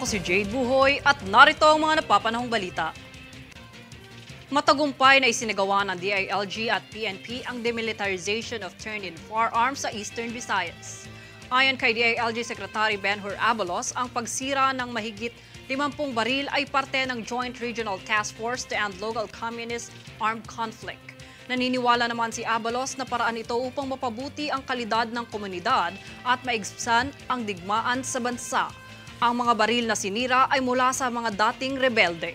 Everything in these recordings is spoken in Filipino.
Ako si Jade Buhoy at narito ang mga napapanahong balita. Matagumpay na isinagawa ng DILG at PNP ang demilitarization of Turn-in Firearms sa Eastern Visayas. Ayon kay DILG Secretary Benhur Abalos, ang pagsira ng mahigit 50 baril ay parte ng Joint Regional Task Force to End Local Communist Armed Conflict. Naniniwala naman si Abalos na paraan ito upang mapabuti ang kalidad ng komunidad at maigsan ang digmaan sa bansa. Ang mga baril na sinira ay mula sa mga dating rebelde.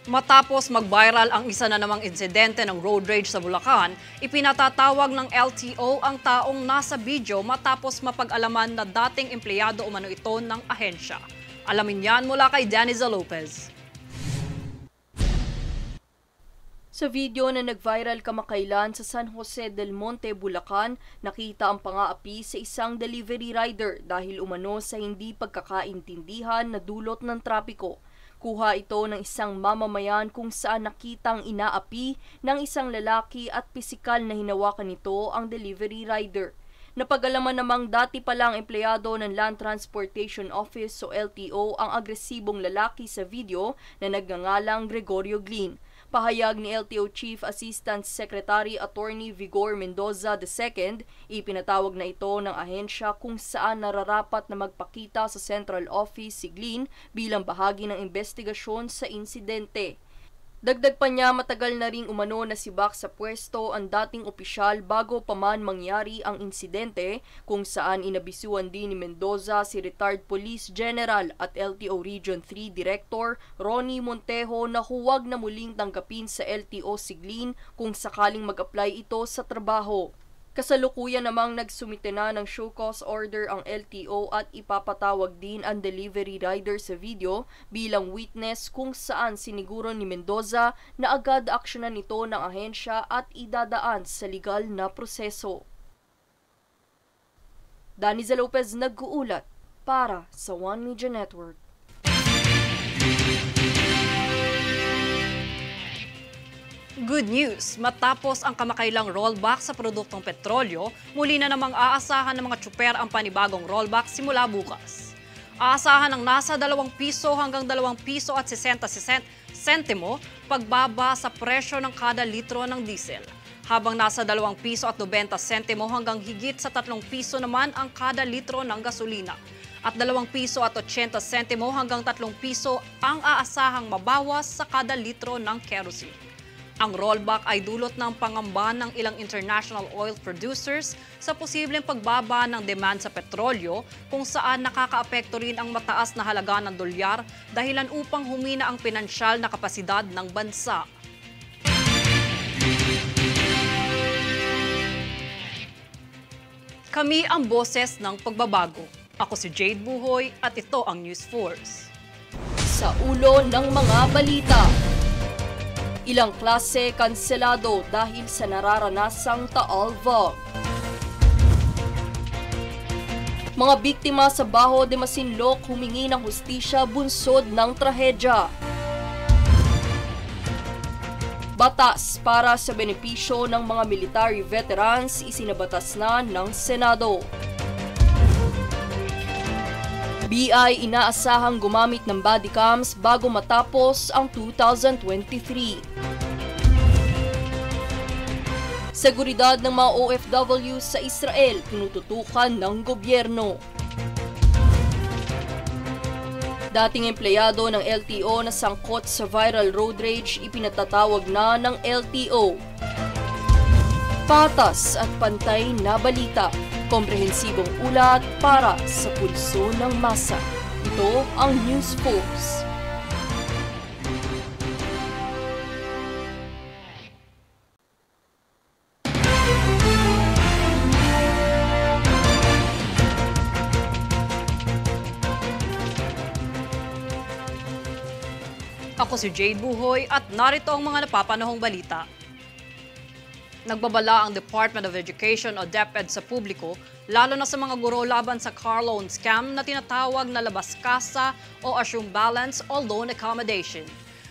Matapos mag-viral ang isa na namang insidente ng road rage sa Bulacan, ipinatatawag ng LTO ang taong nasa video matapos mapag-alaman na dating empleyado umano ito ng ahensya. Alamin yan mula kay Daniza Lopez. Sa video na nag-viral kamakailan sa San Jose del Monte, Bulacan, nakita ang pang-aapi sa isang delivery rider dahil umano sa hindi pagkakaintindihan na dulot ng trapiko. Kuha ito ng isang mamamayan kung saan nakitang inaapi ng isang lalaki at pisikal na hinawakan nito ang delivery rider. Napag-alaman namang dati palang empleyado ng Land Transportation Office o LTO ang agresibong lalaki sa video na nagngangalang Gregorio Glin. Pahayag ni LTO Chief Assistant Secretary Attorney Vigor Mendoza II, ipinatawag na ito ng ahensya kung saan nararapat na magpakita sa Central Office si Glin bilang bahagi ng investigasyon sa insidente. Dagdag pa niya, matagal na ring umano na sibak sa pwesto ang dating opisyal bago pa man mangyari ang insidente, kung saan inabisuan din ni Mendoza si retired Police General at LTO Region 3 Director Ronnie Montejo na huwag na muling tanggapin sa LTO si Glin kung sakaling mag-apply ito sa trabaho. Kasalukuyan namang nagsumite na ng show cause order ang LTO at ipapatawag din ang delivery rider sa video bilang witness, kung saan siniguro ni Mendoza na agad aksyonan ito ng ahensya at idadaan sa legal na proseso. Daniza Lopez nag-uulat para sa One Media Network. Good news! Matapos ang kamakailang rollback sa produktong petrolyo, muli na namang aasahan ng mga tsuper ang panibagong rollback simula bukas. Aasahan ng nasa 2 piso hanggang 2 piso at 60 sentimo pagbaba sa presyo ng kada litro ng diesel, habang nasa 2 piso at 90 sentimo hanggang higit sa 3 piso naman ang kada litro ng gasolina, at 2 piso at 80 sentimo hanggang 3 piso ang aasahang mabawas sa kada litro ng kerosene. Ang rollback ay dulot ng pangamba ng ilang international oil producers sa posibleng pagbaba ng demand sa petrolyo, kung saan nakakaapekto rin ang mataas na halaga ng dolyar dahilan upang humina ang pinansyal na kapasidad ng bansa. Kami ang boses ng pagbabago. Ako si Jade Buhoy at ito ang News Force. Sa ulo ng mga balita, ilang klase kanselado dahil sa nararanasang Taal Fog. Mga biktima sa Baho de Masinloc humingi ng hustisya bunsod ng trahedya. Batas para sa benepisyo ng mga military veterans isinabatas na ng Senado. BI inaasahang gumamit ng body cams bago matapos ang 2023. Seguridad ng mga OFW sa Israel tinututukan ng gobyerno. Dating empleyado ng LTO na sangkot sa viral road rage ipinatatawag na ng LTO. Patas at pantay na balita. Komprehensibong ulat para sa pulso ng masa. Ito ang News Force. Ako si Jade Buhoy at narito ang mga napapanahong balita. Nagbabala ang Department of Education o DepEd sa publiko, lalo na sa mga guro laban sa car loan scam na tinatawag na labas kasa o assume balance o loan accommodation.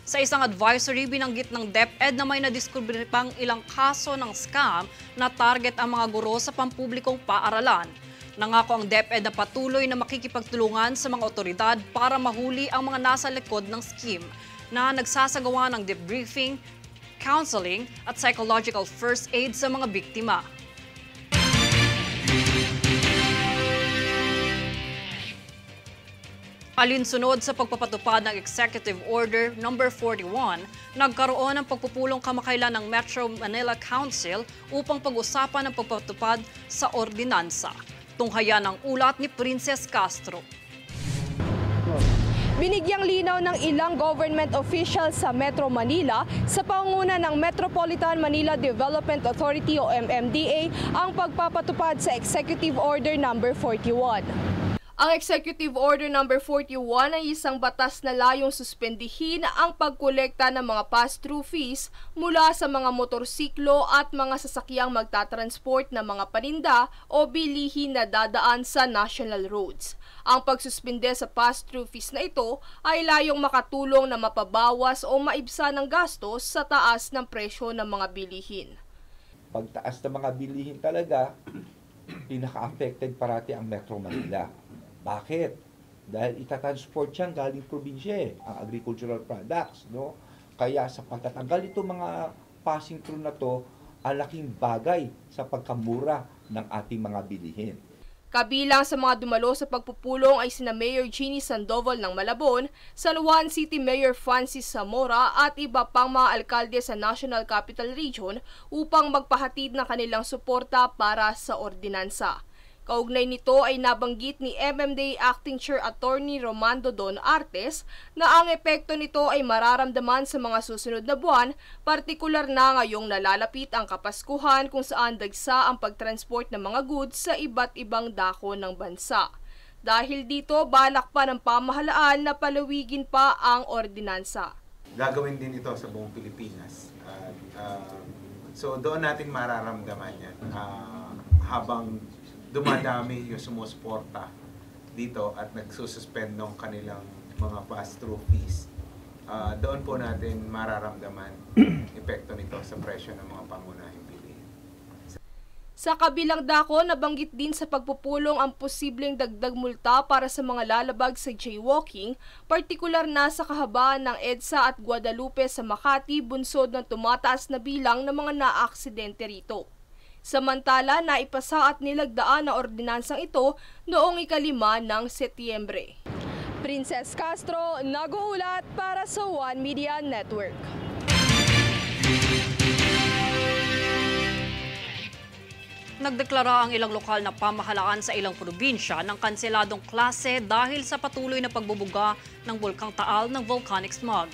Sa isang advisory, binanggit ng DepEd na may nadiskubre pang ilang kaso ng scam na target ang mga guro sa pampublikong paaralan. Nangako ang DepEd na patuloy na makikipagtulungan sa mga otoridad para mahuli ang mga nasa likod ng scheme na nagsasagawa ng debriefing, counseling at psychological first aid sa mga biktima. Alinsunod sa pagpapatupad ng Executive Order No. 41, nagkaroon ng pagpupulong kamakailan ng Metro Manila Council upang pag-usapan ang pagpapatupad sa ordinansa. Tunghayan ang ulat ni Princess Castro. Binigyang linaw ng ilang government officials sa Metro Manila sa pangunguna ng Metropolitan Manila Development Authority o MMDA ang pagpapatupad sa Executive Order No. 41. Ang Executive Order No. 41 ay isang batas na layong suspendihin ang pagkolekta ng mga pass-through fees mula sa mga motorsiklo at mga sasakyang magtatransport ng mga paninda o bilihin na dadaan sa national roads. Ang pagsuspinde sa pass-through fees na ito ay layong makatulong na mapabawas o maibsan ng gastos sa taas ng presyo ng mga bilihin. Pagtaas ng mga bilihin talaga, pinaka-affected parati ang Metro Manila. Bakit? Dahil itatransport siyang galing probinsya, ang agricultural products, no? Kaya sa pagtatanggal itong mga passing through na to, ang laking bagay sa pagkamura ng ating mga bilihin. Kabilang sa mga dumalo sa pagpupulong ay sina Mayor Jeannie Sandoval ng Malabon, San Juan City Mayor Francis Zamora at iba pang mga alkalde sa National Capital Region upang magpahatid ng kanilang suporta para sa ordinansa. Kaugnay nito ay nabanggit ni MMDA Acting Chair Attorney Romando Don Artes na ang epekto nito ay mararamdaman sa mga susunod na buwan, partikular na ngayong nalalapit ang Kapaskuhan kung saan dagsa ang pagtransport ng mga goods sa iba't ibang dako ng bansa. Dahil dito, balak pa ng pamahalaan na palawigin pa ang ordinansa. Gagawin din ito sa buong Pilipinas. So doon natin mararamdaman yan habang dumadami yung sumusuporta dito at nagsususpend ng kanilang mga pass-through fees. Doon po natin mararamdaman epekto nito sa presyo ng mga pangunahing bilihin. Sa kabilang dako, nabanggit din sa pagpupulong ang posibleng dagdag multa para sa mga lalabag sa jaywalking, partikular na sa kahabaan ng EDSA at Guadalupe sa Makati, bunsod ng tumataas na bilang ng mga naaaksidente rito. Samantala, naipasa at nilagdaan na ordinansang ito noong 5 ng Setyembre. Princess Castro, nag-uulat para sa One Media Network. Nagdeklara ang ilang lokal na pamahalaan sa ilang probinsya ng kanseladong klase dahil sa patuloy na pagbubuga ng Bulkang Taal ng volcanic smog.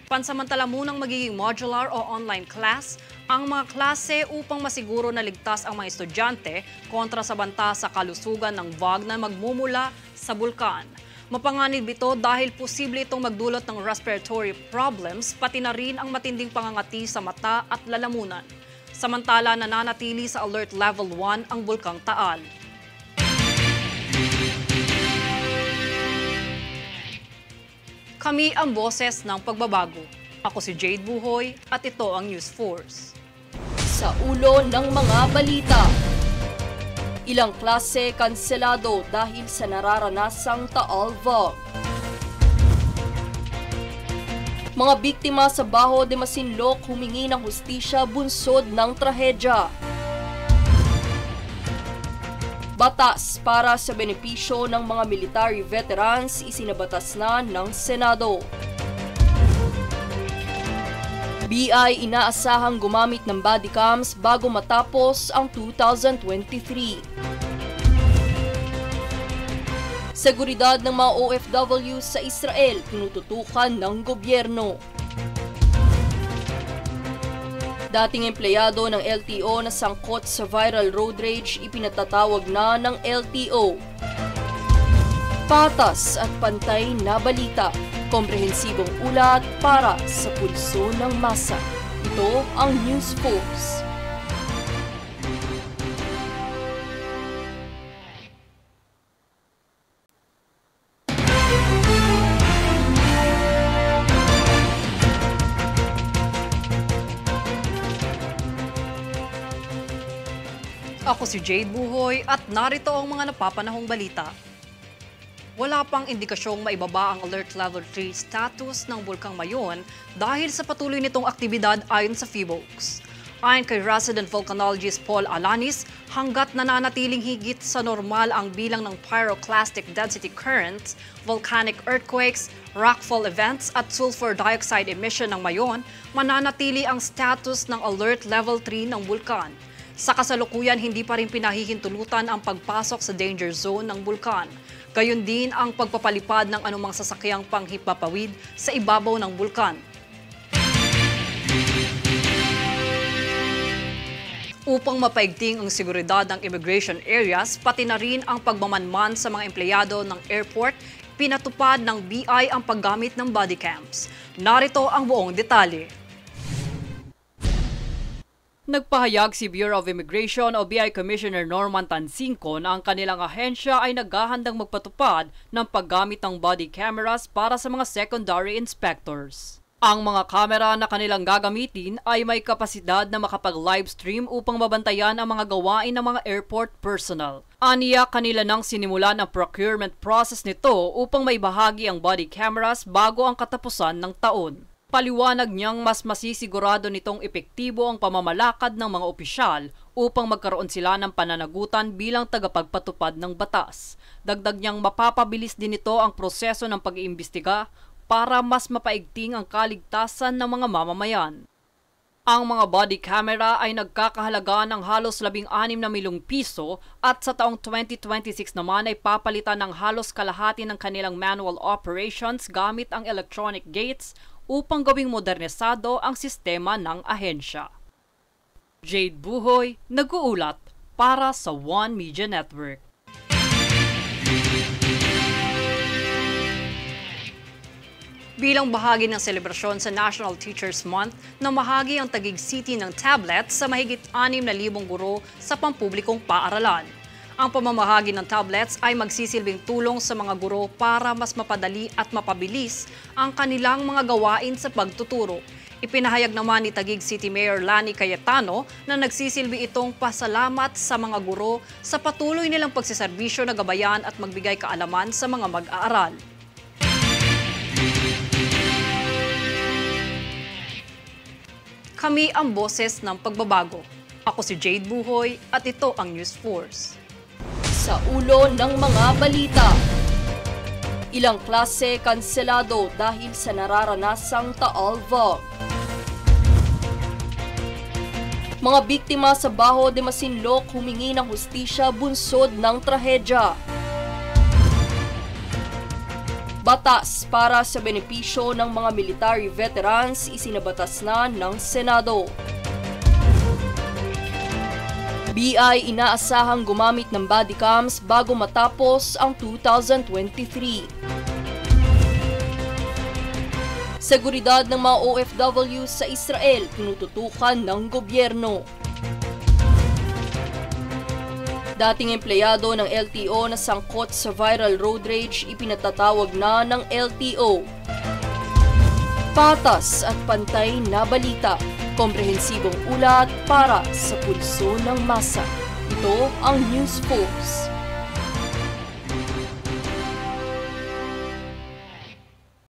Pansamantala munang magiging modular o online class ang mga klase upang masiguro na ligtas ang mga estudyante kontra sa banta sa kalusugan ng VOG na magmumula sa bulkan. Mapanganib ito dahil posible itong magdulot ng respiratory problems pati na rin ang matinding pangangati sa mata at lalamunan. Samantala, nananatili sa Alert Level 1 ang Bulkang Taal. Kami ang boses ng pagbabago. Ako si Jade Buhoy at ito ang News Force. Sa ulo ng mga balita, ilang klase kanselado dahil sa nararanasang Taal VOG. Mga biktima sa Baho de Masinloc humingi ng hustisya bunsod ng trahedya. Batas para sa benepisyo ng mga military veterans isinabatas na ng Senado. BI inaasahang gumamit ng body cams bago matapos ang 2023. Seguridad ng mga OFW sa Israel tinututukan ng gobyerno. Dating empleyado ng LTO na sangkot sa viral road rage ipinatatawag na ng LTO. Patas at pantay na balita. Komprehensibong ulat para sa pulso ng masa. Ito ang News Force. Ako si Jade Buhoy at narito ang mga napapanahong balita. Wala pang indikasyong maibaba ang Alert Level 3 status ng Bulkang Mayon dahil sa patuloy nitong aktibidad ayon sa PHIVOLCS. Ayon kay resident volcanologist Paul Alanis, hanggat nananatiling higit sa normal ang bilang ng pyroclastic density currents, volcanic earthquakes, rockfall events at sulfur dioxide emission ng Mayon, mananatili ang status ng Alert Level 3 ng bulkan. Sa kasalukuyan, hindi pa rin pinahihintulutan ang pagpasok sa danger zone ng bulkan. Gayon din ang pagpapalipad ng anumang sasakyang panghipapawid sa ibabaw ng bulkan. Upang mapaigting ang seguridad ng immigration areas, pati na rin ang pagmamanman sa mga empleyado ng airport, pinatupad ng BI ang paggamit ng body cams. Narito ang buong detalye. Nagpahayag si Bureau of Immigration o BI Commissioner Norman Tansinco na ang kanilang ahensya ay naghahandang magpatupad ng paggamit ng body cameras para sa mga secondary inspectors. Ang mga kamera na kanilang gagamitin ay may kapasidad na makapag-livestream upang mabantayan ang mga gawain ng mga airport personnel. Aniya, kanila nang sinimulan ang procurement process nito upang maibahagi ang body cameras bago ang katapusan ng taon. Paliwanag niyang mas masisigurado nitong epektibo ang pamamalakad ng mga opisyal upang magkaroon sila ng pananagutan bilang tagapagpatupad ng batas. Dagdag niyang mapapabilis din ito ang proseso ng pag-iimbestiga para mas mapaigting ang kaligtasan ng mga mamamayan. Ang mga body camera ay nagkakahalaga ng halos 16 na milyong piso at sa taong 2026 naman ay papalitan ng halos kalahati ng kanilang manual operations gamit ang electronic gates upang gawing modernisado ang sistema ng ahensya. Jade Buhoy, nag-uulat para sa One Media Network. Bilang bahagi ng selebrasyon sa National Teachers Month, namahagi ang Taguig City ng tablets sa mahigit 6,000 guro sa pampublikong paaralan. Ang pamamahagi ng tablets ay magsisilbing tulong sa mga guro para mas mapadali at mapabilis ang kanilang mga gawain sa pagtuturo. Ipinahayag naman ni Taguig City Mayor Lani Cayetano na nagsisilbi itong pasalamat sa mga guro sa patuloy nilang pagsiserbisyo na gabayan at magbigay kaalaman sa mga mag-aaral. Kami ang boses ng pagbabago. Ako si Jade Buhoy at ito ang News Force. Sa ulo ng mga balita. Ilang klase kanselado dahil sa nararanasang Taal Fog. Mga biktima sa Baho de Masinloc humingi ng hustisya bunsod ng trahedya. Batas para sa benepisyo ng mga military veterans isinabatas na ng Senado. BI inaasahang gumamit ng body cams bago matapos ang 2023. Seguridad ng mga OFW sa Israel tinututukan ng gobyerno. Dating empleyado ng LTO na sangkot sa viral road rage ipinatatawag na ng LTO. Patas at pantay na balita. Komprehensibong ulat para sa pulso ng masa. Ito ang News Force.